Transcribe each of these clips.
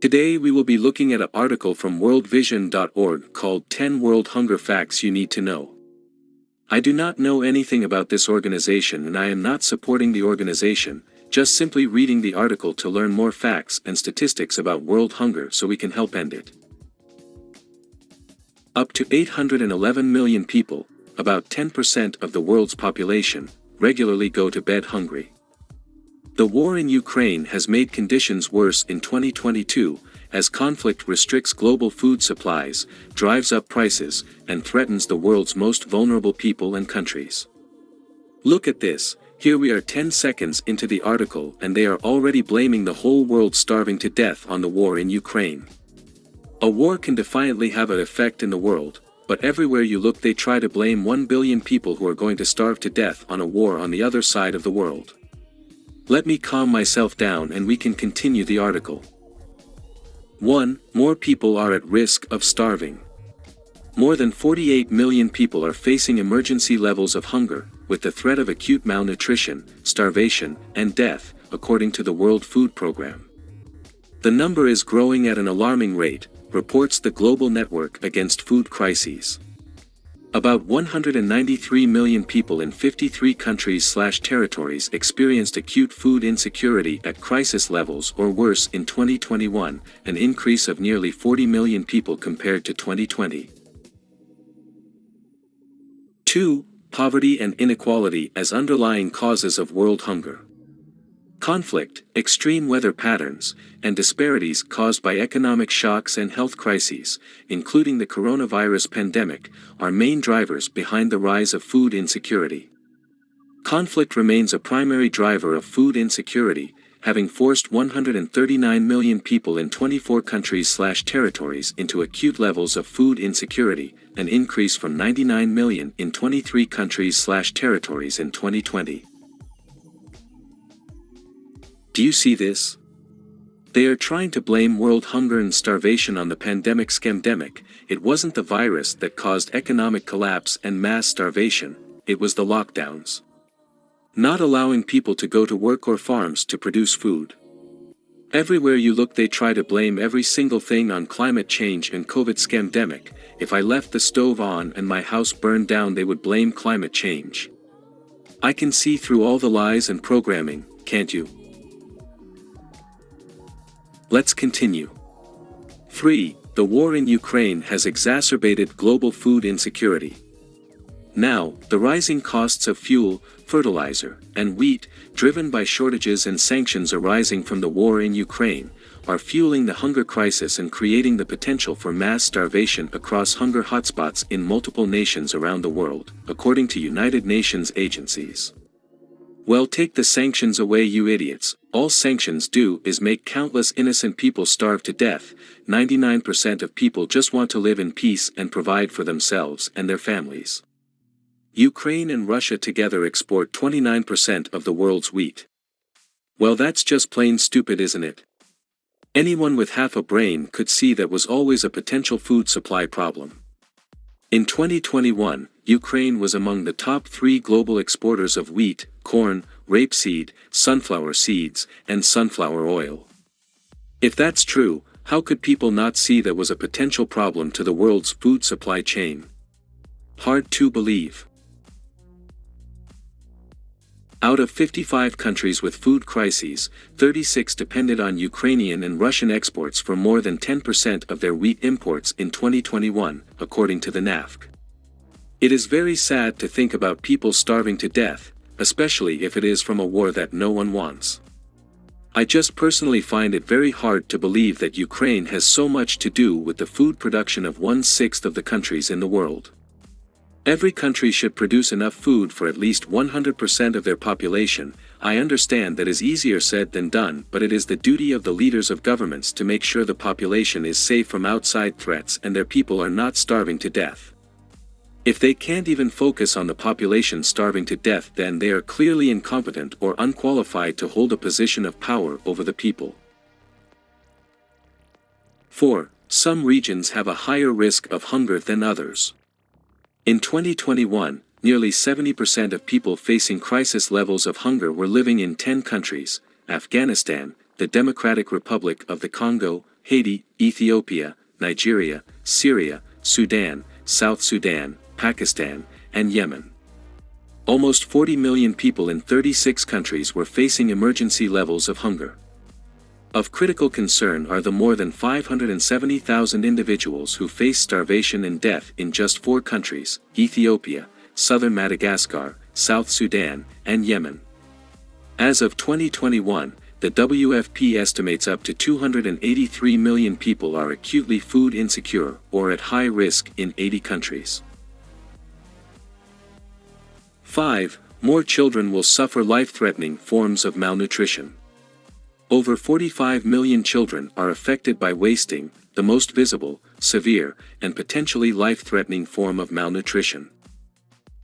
Today we will be looking at an article from worldvision.org called 10 World Hunger Facts You Need to Know. I do not know anything about this organization and I am not supporting the organization, just simply reading the article to learn more facts and statistics about world hunger so we can help end it. Up to 811 million people, about 10% of the world's population, regularly go to bed hungry. The war in Ukraine has made conditions worse in 2022, as conflict restricts global food supplies, drives up prices, and threatens the world's most vulnerable people and countries. Look at this, here we are 10 seconds into the article and they are already blaming the whole world starving to death on the war in Ukraine. A war can defiantly have an effect in the world, but everywhere you look they try to blame 1 billion people who are going to starve to death on a war on the other side of the world. Let me calm myself down and we can continue the article. 1. More people are at risk of starving. More than 48 million people are facing emergency levels of hunger, with the threat of acute malnutrition, starvation, and death, according to the World Food Programme. The number is growing at an alarming rate, reports the Global Network Against Food Crises. About 193 million people in 53 countries/territories experienced acute food insecurity at crisis levels or worse in 2021, an increase of nearly 40 million people compared to 2020. 2. Poverty and inequality as underlying causes of world hunger. Conflict, extreme weather patterns, and disparities caused by economic shocks and health crises, including the coronavirus pandemic, are main drivers behind the rise of food insecurity. Conflict remains a primary driver of food insecurity, having forced 139 million people in 24 countries/territories into acute levels of food insecurity, an increase from 99 million in 23 countries/territories in 2020. Do you see this? They are trying to blame world hunger and starvation on the pandemic scamdemic. It wasn't the virus that caused economic collapse and mass starvation, it was the lockdowns. Not allowing people to go to work or farms to produce food. Everywhere you look they try to blame every single thing on climate change and COVID scamdemic. If I left the stove on and my house burned down they would blame climate change. I can see through all the lies and programming, can't you? Let's continue. 3. The war in Ukraine has exacerbated global food insecurity. Now, the rising costs of fuel, fertilizer, and wheat, driven by shortages and sanctions arising from the war in Ukraine, are fueling the hunger crisis and creating the potential for mass starvation across hunger hotspots in multiple nations around the world, according to United Nations agencies. Well, take the sanctions away, you idiots. All sanctions do is make countless innocent people starve to death. 99% of people just want to live in peace and provide for themselves and their families. Ukraine and Russia together export 29% of the world's wheat. Well, that's just plain stupid, isn't it? Anyone with half a brain could see that was always a potential food supply problem. In 2021, Ukraine was among the top 3 global exporters of wheat, corn, rapeseed, sunflower seeds, and sunflower oil. If that's true, how could people not see that was a potential problem to the world's food supply chain? Hard to believe. Out of 55 countries with food crises, 36 depended on Ukrainian and Russian exports for more than 10% of their wheat imports in 2021, according to the NAFC. It is very sad to think about people starving to death, especially if it is from a war that no one wants. I just personally find it very hard to believe that Ukraine has so much to do with the food production of 1/6 of the countries in the world. Every country should produce enough food for at least 100% of their population. I understand that is easier said than done, but it is the duty of the leaders of governments to make sure the population is safe from outside threats and their people are not starving to death. If they can't even focus on the population starving to death, then they are clearly incompetent or unqualified to hold a position of power over the people. 4. Some regions have a higher risk of hunger than others. In 2021, nearly 70% of people facing crisis levels of hunger were living in 10 countries: Afghanistan, the Democratic Republic of the Congo, Haiti, Ethiopia, Nigeria, Syria, Sudan, South Sudan, Pakistan, and Yemen. Almost 40 million people in 36 countries were facing emergency levels of hunger. Of critical concern are the more than 570,000 individuals who face starvation and death in just 4 countries: Ethiopia, southern Madagascar, South Sudan, and Yemen. As of 2021, the WFP estimates up to 283 million people are acutely food insecure or at high risk in 80 countries. 5. More children will suffer life-threatening forms of malnutrition. Over 45 million children are affected by wasting, the most visible, severe, and potentially life-threatening form of malnutrition.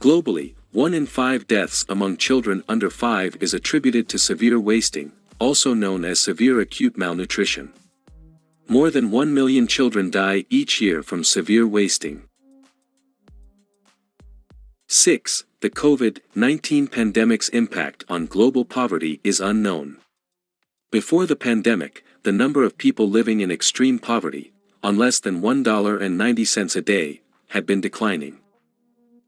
Globally, 1 in 5 deaths among children under 5 is attributed to severe wasting, also known as severe acute malnutrition. More than 1 million children die each year from severe wasting. 6. The COVID-19 pandemic's impact on global poverty is unknown. Before the pandemic, the number of people living in extreme poverty, on less than $1.90 a day, had been declining.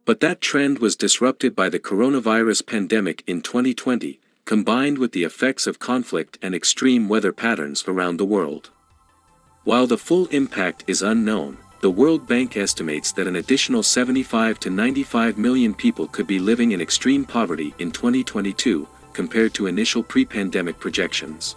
But that trend was disrupted by the coronavirus pandemic in 2020, combined with the effects of conflict and extreme weather patterns around the world. While the full impact is unknown, the World Bank estimates that an additional 75 to 95 million people could be living in extreme poverty in 2022, compared to initial pre-pandemic projections.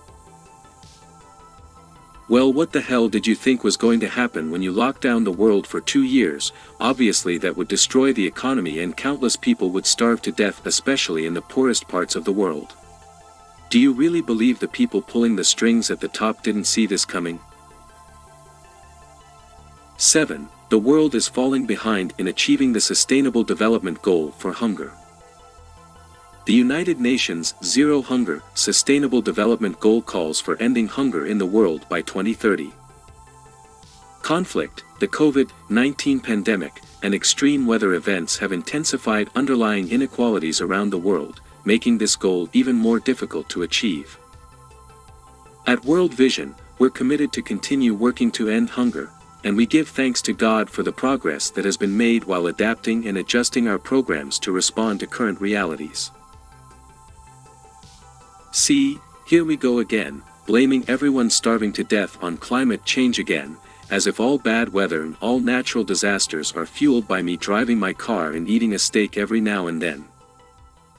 Well, what the hell did you think was going to happen when you locked down the world for 2 years? Obviously that would destroy the economy and countless people would starve to death, especially in the poorest parts of the world. Do you really believe the people pulling the strings at the top didn't see this coming? 7. The world is falling behind in achieving the Sustainable Development Goal for hunger. The United Nations Zero Hunger Sustainable Development Goal calls for ending hunger in the world by 2030. Conflict, the COVID-19 pandemic, and extreme weather events have intensified underlying inequalities around the world, making this goal even more difficult to achieve. At World Vision, we're committed to continue working to end hunger, and we give thanks to God for the progress that has been made while adapting and adjusting our programs to respond to current realities. See, here we go again, blaming everyone starving to death on climate change again, as if all bad weather and all natural disasters are fueled by me driving my car and eating a steak every now and then.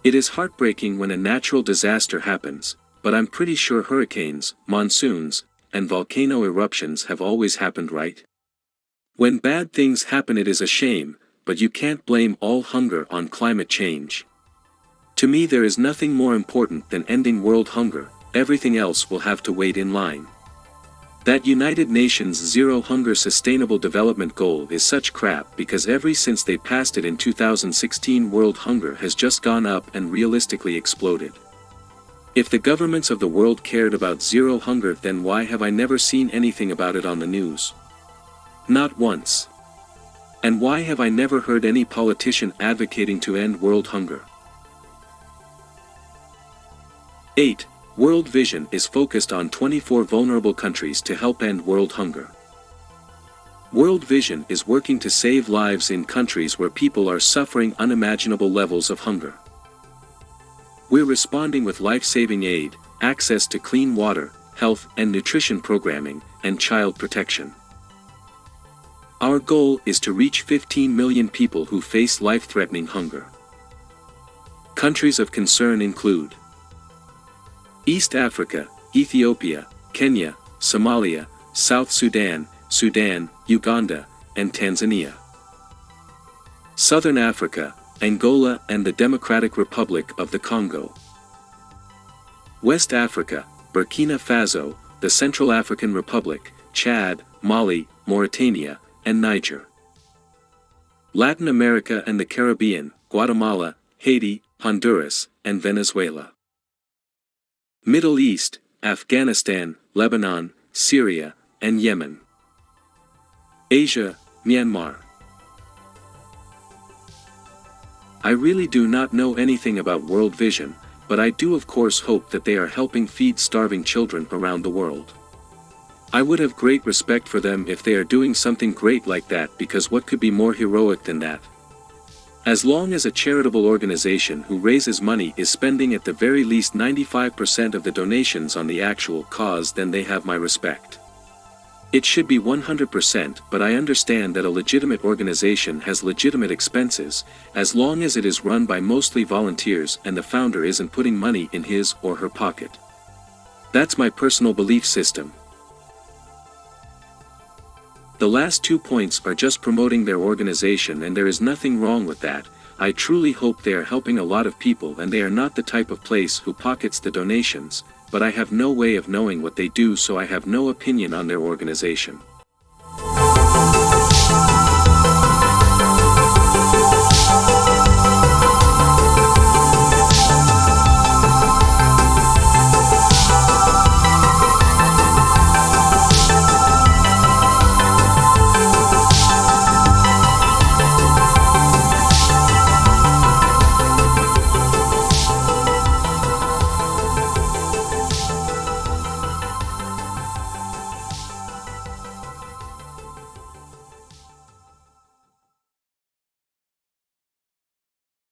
It is heartbreaking when a natural disaster happens, but I'm pretty sure hurricanes, monsoons, and volcano eruptions have always happened, right? When bad things happen, it is a shame, but you can't blame all hunger on climate change. To me, there is nothing more important than ending world hunger. Everything else will have to wait in line. That United Nations Zero Hunger Sustainable Development Goal is such crap because ever since they passed it in 2016, world hunger has just gone up and realistically exploded. If the governments of the world cared about zero hunger, then why have I never seen anything about it on the news? Not once. And why have I never heard any politician advocating to end world hunger? 8. World Vision is focused on 24 vulnerable countries to help end world hunger. World Vision is working to save lives in countries where people are suffering unimaginable levels of hunger. We're responding with life-saving aid, access to clean water, health and nutrition programming, and child protection. Our goal is to reach 15 million people who face life-threatening hunger. Countries of concern include East Africa, Ethiopia, Kenya, Somalia, South Sudan, Sudan, Uganda, and Tanzania. Southern Africa, Angola and the Democratic Republic of the Congo. West Africa, Burkina Faso, the Central African Republic, Chad, Mali, Mauritania, and Niger. Latin America and the Caribbean, Guatemala, Haiti, Honduras, and Venezuela. Middle East, Afghanistan, Lebanon, Syria, and Yemen. Asia, Myanmar. I really do not know anything about World Vision, but I do of course hope that they are helping feed starving children around the world. I would have great respect for them if they are doing something great like that, because what could be more heroic than that? As long as a charitable organization who raises money is spending at the very least 95% of the donations on the actual cause, then they have my respect. It should be 100%, but I understand that a legitimate organization has legitimate expenses, as long as it is run by mostly volunteers and the founder isn't putting money in his or her pocket. That's my personal belief system. The last 2 points are just promoting their organization, and there is nothing wrong with that. I truly hope they are helping a lot of people and they are not the type of place who pockets the donations, but I have no way of knowing what they do, so I have no opinion on their organization.